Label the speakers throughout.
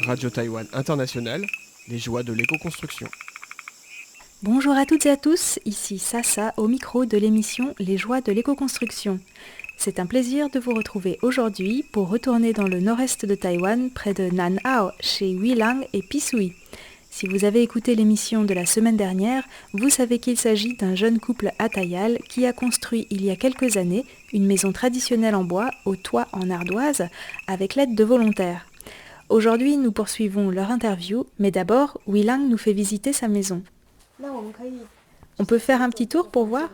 Speaker 1: Radio Taïwan International, les joies de l'éco-construction.
Speaker 2: Bonjour à toutes et à tous, ici Sasa au micro de l'émission Les joies de l'éco-construction. C'est un plaisir de vous retrouver aujourd'hui pour retourner dans le nord-est de Taïwan, près de Nan Hao, chez Huilang et Pisui. Si vous avez écouté l'émission de la semaine dernière, vous savez qu'il s'agit d'un jeune couple atayal qui a construit il y a quelques années une maison traditionnelle en bois au toit en ardoise avec l'aide de volontaires. Aujourd'hui, nous poursuivons leur interview, mais d'abord, Huilang nous fait visiter sa maison. On peut faire un petit tour pour voir ?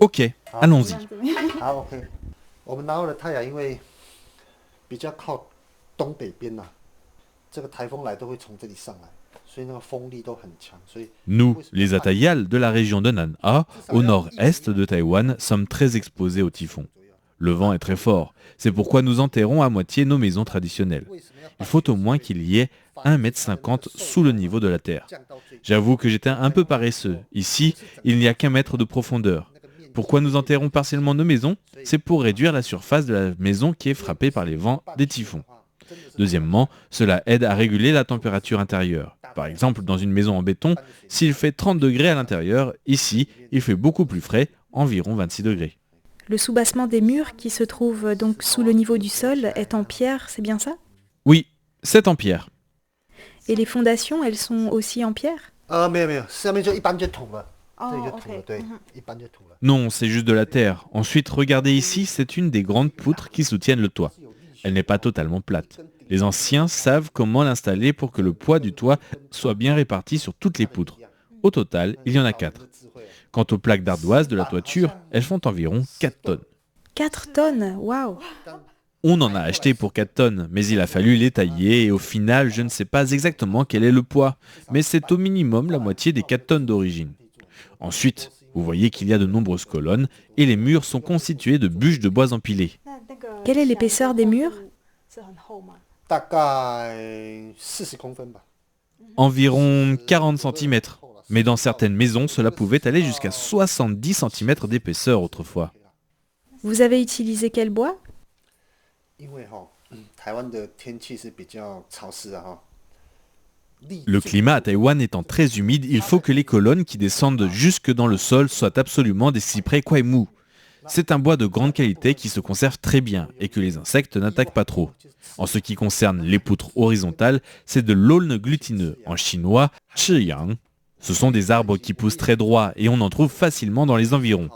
Speaker 3: Ok, allons-y.
Speaker 4: OK。我们南澳的太阳因为比较靠东北边呐，这个台风来都会从这里上来，所以那个风力都很强，所以
Speaker 3: Nous, les Atayal de la région de Nan-A, au nord-est de Taïwan, sommes très exposés au typhon. Le vent est très fort, c'est pourquoi nous enterrons à moitié nos maisons traditionnelles. Il faut au moins qu'il y ait 1,50 m sous le niveau de la terre. J'avoue que j'étais un peu paresseux. Ici, il n'y a qu'1 mètre de profondeur. Pourquoi nous enterrons partiellement nos maisons ? C'est pour réduire la surface de la maison qui est frappée par les vents des typhons. Deuxièmement, cela aide à réguler la température intérieure. Par exemple, dans une maison en béton, s'il fait 30 degrés à l'intérieur, ici, il fait beaucoup plus frais, environ 26 degrés.
Speaker 2: Le soubassement des murs, qui se trouve donc sous le niveau du sol, est en pierre, c'est bien ça ?
Speaker 3: Oui, c'est en pierre.
Speaker 2: Et les fondations, elles sont aussi en pierre ?
Speaker 4: 没有，下面就一般就土了，这里就土了，对，一般就土了。
Speaker 3: Non, c'est juste de la terre. Ensuite, regardez ici, c'est une des grandes poutres qui soutiennent le toit. Elle n'est pas totalement plate. Les anciens savent comment l'installer pour que le poids du toit soit bien réparti sur toutes les poutres. Au total, il y en a 4. Quant aux plaques d'ardoise de la toiture, elles font environ 4 tonnes.
Speaker 2: 4 tonnes, waouh !
Speaker 3: On en a acheté pour 4 tonnes, mais il a fallu les tailler et au final, je ne sais pas exactement quel est le poids, mais c'est au minimum la moitié des 4 tonnes d'origine. Ensuite, vous voyez qu'il y a de nombreuses colonnes et les murs sont constitués de bûches de bois empilées.
Speaker 2: Quelle est l'épaisseur des murs ?
Speaker 4: 大概40公分吧。
Speaker 3: Environ 40 cm. Mais dans certaines maisons, cela pouvait aller jusqu'à 70 cm d'épaisseur autrefois.
Speaker 2: Vous avez utilisé quel bois ?
Speaker 4: 因为台湾的天气是比较潮湿啊。
Speaker 3: Le climat à Taïwan étant très humide, il faut que les colonnes qui descendent jusque dans le sol soient absolument des cyprès Kwaimu. C'est un bois de grande qualité qui se conserve très bien et que les insectes n'attaquent pas trop. En ce qui concerne les poutres horizontales, c'est de l'aulne glutineux, en chinois, Chiyang. Ce sont des arbres qui poussent très droit et on en trouve facilement dans les environs.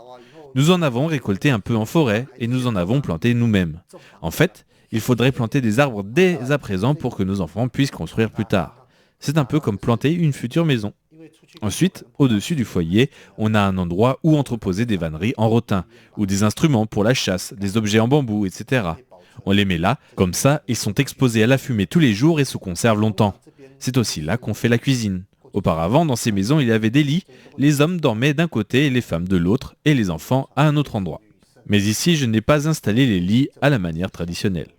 Speaker 3: Nous en avons récolté un peu en forêt et nous en avons planté nous-mêmes. En fait, il faudrait planter des arbres dès à présent pour que nos enfants puissent construire plus tard. C'est un peu comme planter une future maison. Ensuite, au-dessus du foyer, on a un endroit où entreposer des vanneries en rotin, ou des instruments pour la chasse, des objets en bambou, etc. On les met là, comme ça, ils sont exposés à la fumée tous les jours et se conservent longtemps. C'est aussi là qu'on fait la cuisine. Auparavant, dans ces maisons, il y avait des lits. Les hommes dormaient d'un côté et les femmes de l'autre, et les enfants à un autre endroit. Mais ici, je n'ai pas installé les lits à la manière traditionnelle.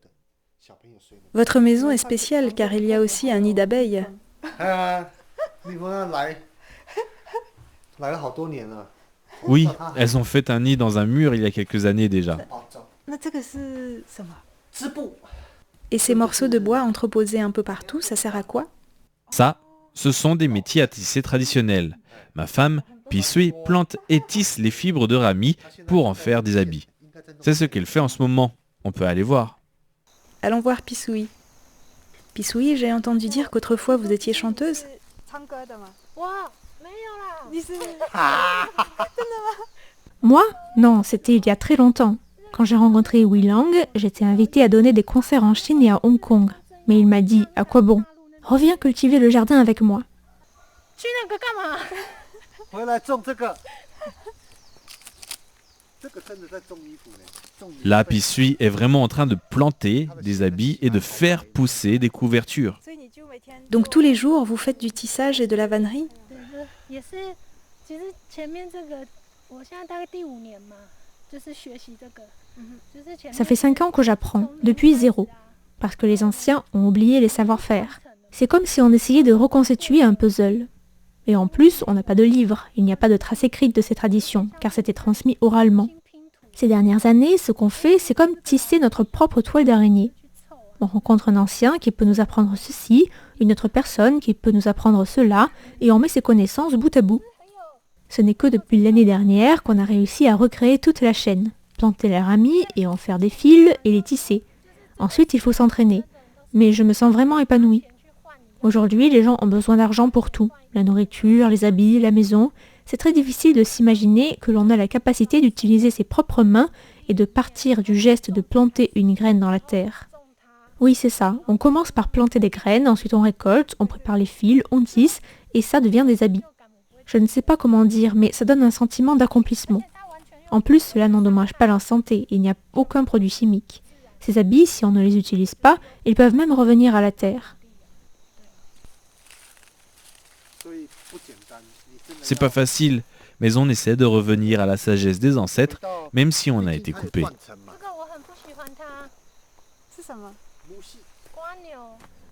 Speaker 2: Votre maison est spéciale car il y a aussi un nid d'abeilles.
Speaker 4: 你们来了好多年了。
Speaker 3: Oui, elles ont fait un nid dans un mur il y a quelques années déjà.
Speaker 4: 织布。
Speaker 2: Et ces morceaux de bois entreposés un peu partout, ça sert à quoi ?
Speaker 3: Ça, ce sont des métiers à tisser traditionnels. Ma femme, Pisui, plante et tisse les fibres de rami pour en faire des habits. C'est ce qu'elle fait en ce moment. On peut aller voir.
Speaker 2: Allons voir Pisui. Pisui, j'ai entendu dire qu'autrefois vous étiez chanteuse.
Speaker 5: Moi ? Non, c'était il y a très longtemps. Quand j'ai rencontré Huilang, j'étais invitée à donner des concerts en Chine et à Hong Kong. Mais il m'a dit, à quoi bon ? Reviens cultiver le jardin avec moi.
Speaker 4: 回来种这个。这个真的在种衣服呢。
Speaker 3: Là, Pisui est vraiment en train de planter des habits et de faire pousser des couvertures.
Speaker 2: Donc tous les jours, vous faites du tissage et de la vannerie ?
Speaker 5: Ça fait 5 ans que j'apprends, depuis zéro. Parce que les anciens ont oublié les savoir-faire. C'est comme si on essayait de reconstituer un puzzle. Et en plus, on n'a pas de livre, il n'y a pas de trace écrite de ces traditions, car c'était transmis oralement. Ces dernières années, ce qu'on fait, c'est comme tisser notre propre toile d'araignée. On rencontre un ancien qui peut nous apprendre ceci, une autre personne qui peut nous apprendre cela, et on met ses connaissances bout à bout. Ce n'est que depuis l'année dernière qu'on a réussi à recréer toute la chaîne, planter la ramie et en faire des fils et les tisser. Ensuite, il faut s'entraîner. Mais je me sens vraiment épanouie. Aujourd'hui, les gens ont besoin d'argent pour tout. La nourriture, les habits, la maison. C'est très difficile de s'imaginer que l'on a la capacité d'utiliser ses propres mains et de partir du geste de planter une graine dans la terre. Oui, c'est ça. On commence par planter des graines, ensuite on récolte, on prépare les fils, on tisse, et ça devient des habits. Je ne sais pas comment dire, mais ça donne un sentiment d'accomplissement. En plus, cela n'endommage pas la santé, il n'y a aucun produit chimique. Ces habits, si on ne les utilise pas, ils peuvent même revenir à la terre.
Speaker 3: C'est pas facile, mais on essaie de revenir à la sagesse des ancêtres, même si on a été coupé.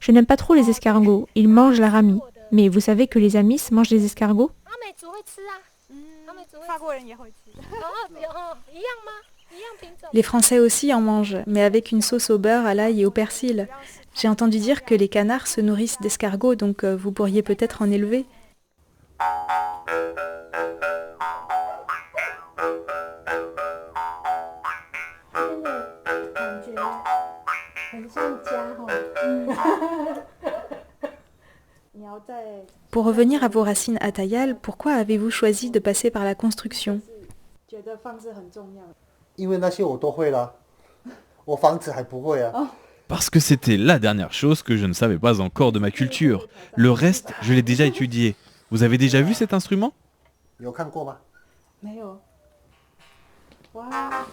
Speaker 5: Je n'aime pas trop les escargots, ils mangent la ramie. Mais vous savez que les Amis mangent des escargots?
Speaker 2: Les Français aussi en mangent, mais avec une sauce au beurre, à l'ail et au persil. J'ai entendu dire que les canards se nourrissent d'escargots, donc vous pourriez peut-être en élever. Pour revenir à vos racines atayales, pourquoi avez-vous choisi de passer par la construction?
Speaker 4: 因为那些我都会啦，我房子还不会啊。
Speaker 3: Parce que c'était la dernière chose que je ne savais pas encore de ma culture. Le reste, je l'ai déjà étudié. Vous avez déjà vu cet instrument?
Speaker 4: 有看过吗？
Speaker 2: 没有。哇。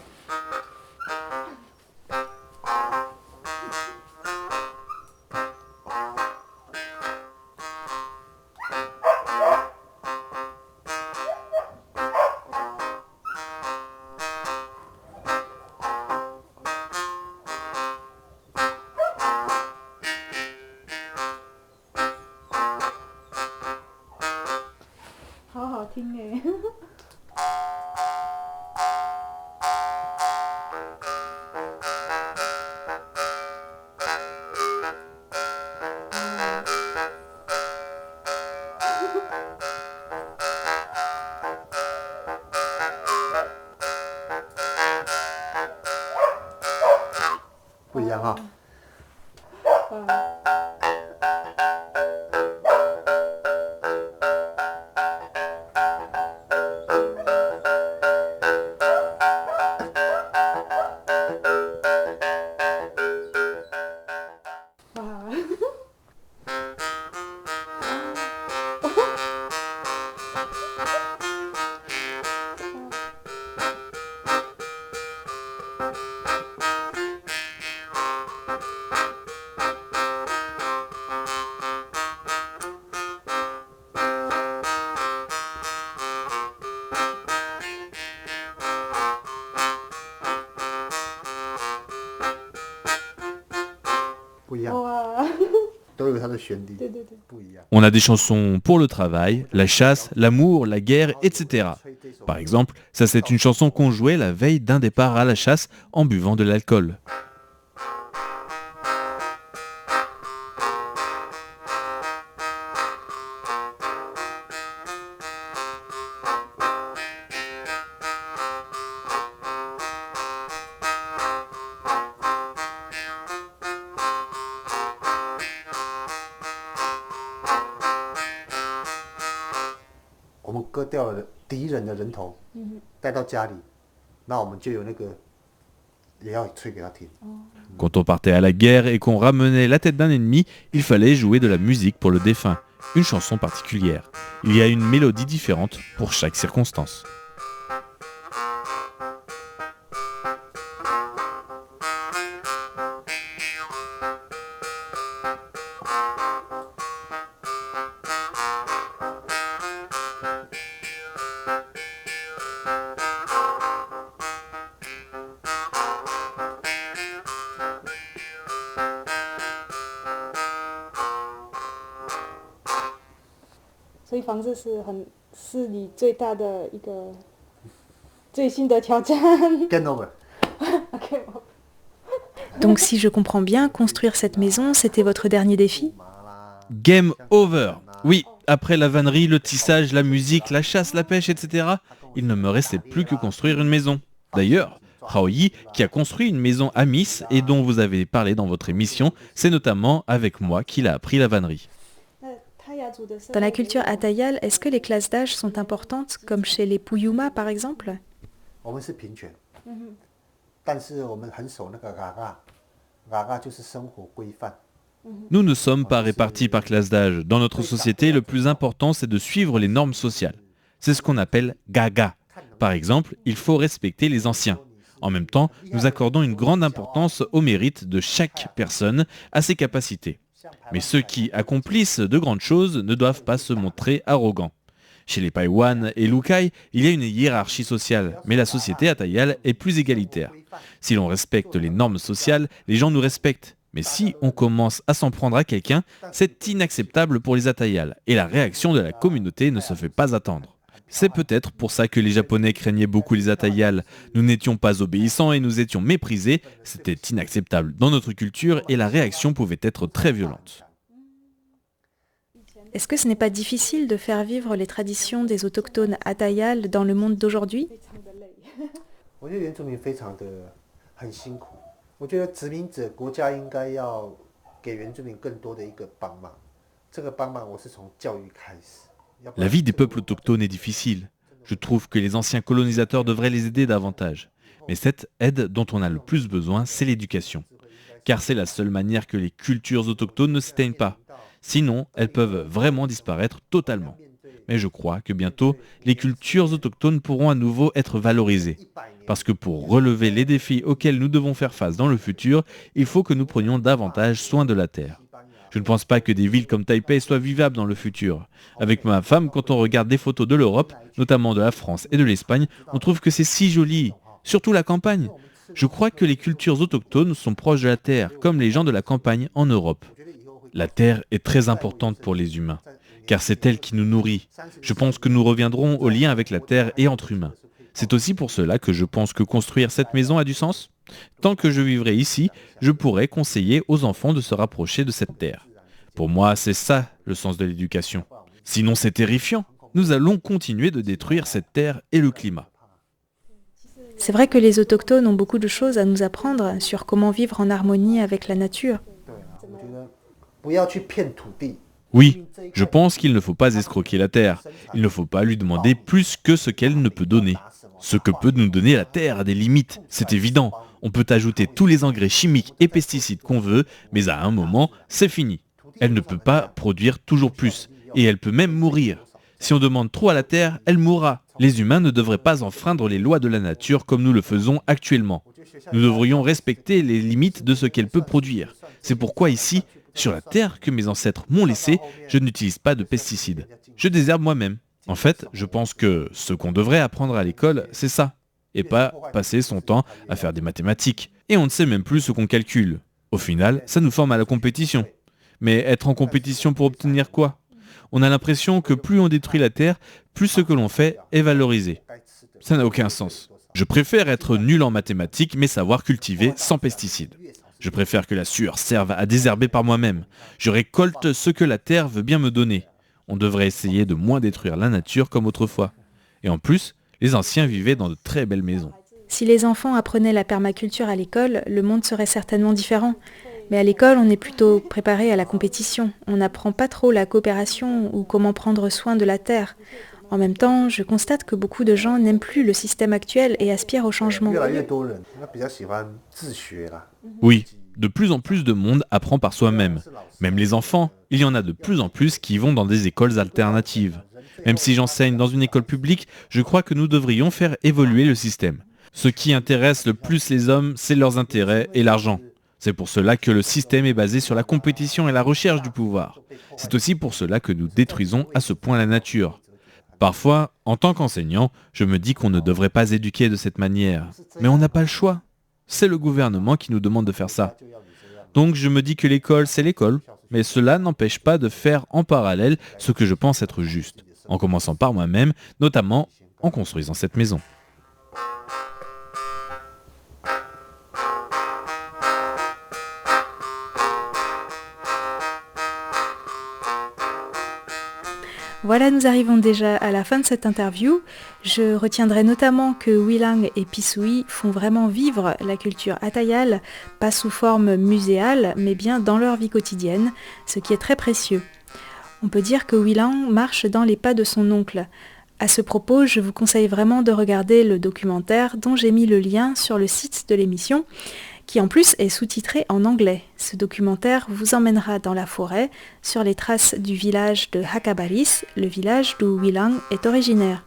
Speaker 2: 好好听哎。
Speaker 4: 不一样哈。不一样，都有它的旋律，不一样。
Speaker 3: On a des chansons pour le travail, la chasse, l'amour, la guerre, etc. Par exemple, ça c'est une chanson qu'on jouait la veille d'un départ à la chasse en buvant de l'alcool. Quand on partait à la guerre et qu'on ramenait la tête d'un ennemi, il fallait jouer de la musique pour le défunt, une chanson particulière. Il y a une mélodie différente pour chaque circonstance.
Speaker 4: Game over.
Speaker 2: Donc si je comprends bien, construire cette maison, c'était votre dernier défi?
Speaker 3: Game over. Oui, après la vannerie, le tissage, la musique, la chasse, la pêche, etc., il ne me restait plus que construire une maison. D'ailleurs, Haoyi, qui a construit une maison à Miss et dont vous avez parlé dans votre émission, c'est notamment avec moi qu'il a appris la vannerie.
Speaker 2: Dans la culture Atayal, est-ce que les classes d'âge sont importantes, comme chez les Puyuma par exemple?
Speaker 4: 我们是平权，但是我们很守那个嘎嘎就是生活规范。
Speaker 3: Nous ne sommes pas répartis par classe d'âge. Dans notre société, le plus important, c'est de suivre les normes sociales. C'est ce qu'on appelle gaga. Par exemple, il faut respecter les anciens. En même temps, nous accordons une grande importance au mérite de chaque personne, à ses capacités. Mais ceux qui accomplissent de grandes choses ne doivent pas se montrer arrogants. Chez les Paiwan et Lukai, il y a une hiérarchie sociale, mais la société Atayal est plus égalitaire. Si l'on respecte les normes sociales, les gens nous respectent. Mais si on commence à s'en prendre à quelqu'un, c'est inacceptable pour les Atayal, et la réaction de la communauté ne se fait pas attendre. C'est peut-être pour ça que les Japonais craignaient beaucoup les Atayal. Nous n'étions pas obéissants et nous étions méprisés, c'était inacceptable dans notre culture et la réaction pouvait être très violente.
Speaker 2: Est-ce que ce n'est pas difficile de faire vivre les traditions des autochtones Atayal dans le monde d'aujourd'hui?
Speaker 4: 我觉得原住民非常的很辛苦。我觉得殖民者国家应该要给原住民更多的一个帮忙。这个帮忙我是从教育开始。
Speaker 3: La vie des peuples autochtones est difficile. Je trouve que les anciens colonisateurs devraient les aider davantage. Mais cette aide dont on a le plus besoin, c'est l'éducation. Car c'est la seule manière que les cultures autochtones ne s'éteignent pas. Sinon, elles peuvent vraiment disparaître totalement. Mais je crois que bientôt, les cultures autochtones pourront à nouveau être valorisées. Parce que pour relever les défis auxquels nous devons faire face dans le futur, il faut que nous prenions davantage soin de la terre. Je ne pense pas que des villes comme Taipei soient vivables dans le futur. Avec ma femme, quand on regarde des photos de l'Europe, notamment de la France et de l'Espagne, on trouve que c'est si joli, surtout la campagne. Je crois que les cultures autochtones sont proches de la terre, comme les gens de la campagne en Europe. La terre est très importante pour les humains, car c'est elle qui nous nourrit. Je pense que nous reviendrons au lien avec la terre et entre humains. C'est aussi pour cela que je pense que construire cette maison a du sens. Tant que je vivrai ici, je pourrai conseiller aux enfants de se rapprocher de cette terre. Pour moi, c'est ça le sens de l'éducation. Sinon, c'est terrifiant. Nous allons continuer de détruire cette terre et le climat.
Speaker 2: C'est vrai que les autochtones ont beaucoup de choses à nous apprendre sur comment vivre en harmonie avec la nature.
Speaker 4: 不要去骗土地。
Speaker 3: Oui, je pense qu'il ne faut pas escroquer la terre. Il ne faut pas lui demander plus que ce qu'elle ne peut donner. Ce que peut nous donner la terre a des limites, c'est évident. On peut ajouter tous les engrais chimiques et pesticides qu'on veut, mais à un moment, c'est fini. Elle ne peut pas produire toujours plus, et elle peut même mourir. Si on demande trop à la terre, elle mourra. Les humains ne devraient pas enfreindre les lois de la nature comme nous le faisons actuellement. Nous devrions respecter les limites de ce qu'elle peut produire. C'est pourquoi ici, sur la terre que mes ancêtres m'ont laissée, je n'utilise pas de pesticides. Je désherbe moi-même. En fait, je pense que ce qu'on devrait apprendre à l'école, c'est ça. Et pas passer son temps à faire des mathématiques. Et on ne sait même plus ce qu'on calcule. Au final, ça nous forme à la compétition. Mais être en compétition pour obtenir quoi? On a l'impression que plus on détruit la terre, plus ce que l'on fait est valorisé. Ça n'a aucun sens. Je préfère être nul en mathématiques, mais savoir cultiver sans pesticides. Je préfère que la sueur serve à désherber par moi-même. Je récolte ce que la terre veut bien me donner. On devrait essayer de moins détruire la nature comme autrefois. Et en plus, les anciens vivaient dans de très belles maisons.
Speaker 2: Si les enfants apprenaient la permaculture à l'école, le monde serait certainement différent. Mais à l'école, on est plutôt préparé à la compétition. On n'apprend pas trop la coopération ou comment prendre soin de la terre. En même temps, je constate que beaucoup de gens n'aiment plus le système actuel et aspirent au changement.
Speaker 4: 越来越多人他比较喜欢自学啦。
Speaker 3: Oui, de plus en plus de monde apprend par soi-même. Même les enfants, il y en a de plus en plus qui vont dans des écoles alternatives. Même si j'enseigne dans une école publique, je crois que nous devrions faire évoluer le système. Ce qui intéresse le plus les hommes, c'est leurs intérêts et l'argent. C'est pour cela que le système est basé sur la compétition et la recherche du pouvoir. C'est aussi pour cela que nous détruisons à ce point la nature. Parfois, en tant qu'enseignant, je me dis qu'on ne devrait pas éduquer de cette manière. Mais on n'a pas le choix. C'est le gouvernement qui nous demande de faire ça. Donc je me dis que l'école, c'est l'école. Mais cela n'empêche pas de faire en parallèle ce que je pense être juste. en commençant par moi-même, notamment en construisant cette maison.
Speaker 2: Voilà, nous arrivons déjà à la fin de cette interview. Je retiendrai notamment que Wilang et Pisui font vraiment vivre la culture atayal, pas sous forme muséale, mais bien dans leur vie quotidienne, ce qui est très précieux. On peut dire que Wilang marche dans les pas de son oncle. À ce propos, je vous conseille vraiment de regarder le documentaire dont j'ai mis le lien sur le site de l'émission, qui en plus est sous-titré en anglais. Ce documentaire vous emmènera dans la forêt, sur les traces du village de Hakabalis, le village d'où Wilang est originaire.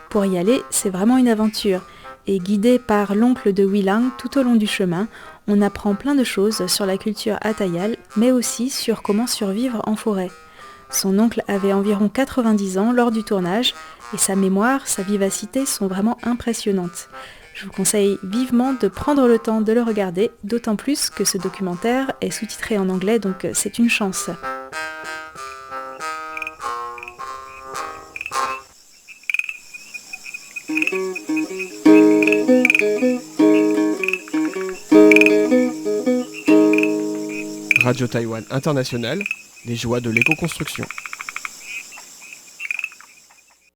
Speaker 2: Pour y aller, c'est vraiment une aventure, et guidé par l'oncle de Wilang tout au long du chemin, on apprend plein de choses sur la culture atayal, mais aussi sur comment survivre en forêt. Son oncle avait environ 90 ans lors du tournage, et sa mémoire, sa vivacité sont vraiment impressionnantes. Je vous conseille vivement de prendre le temps de le regarder, d'autant plus que ce documentaire est sous-titré en anglais, donc c'est une chance.
Speaker 1: Radio Taïwan International, les joies de l'éco-construction.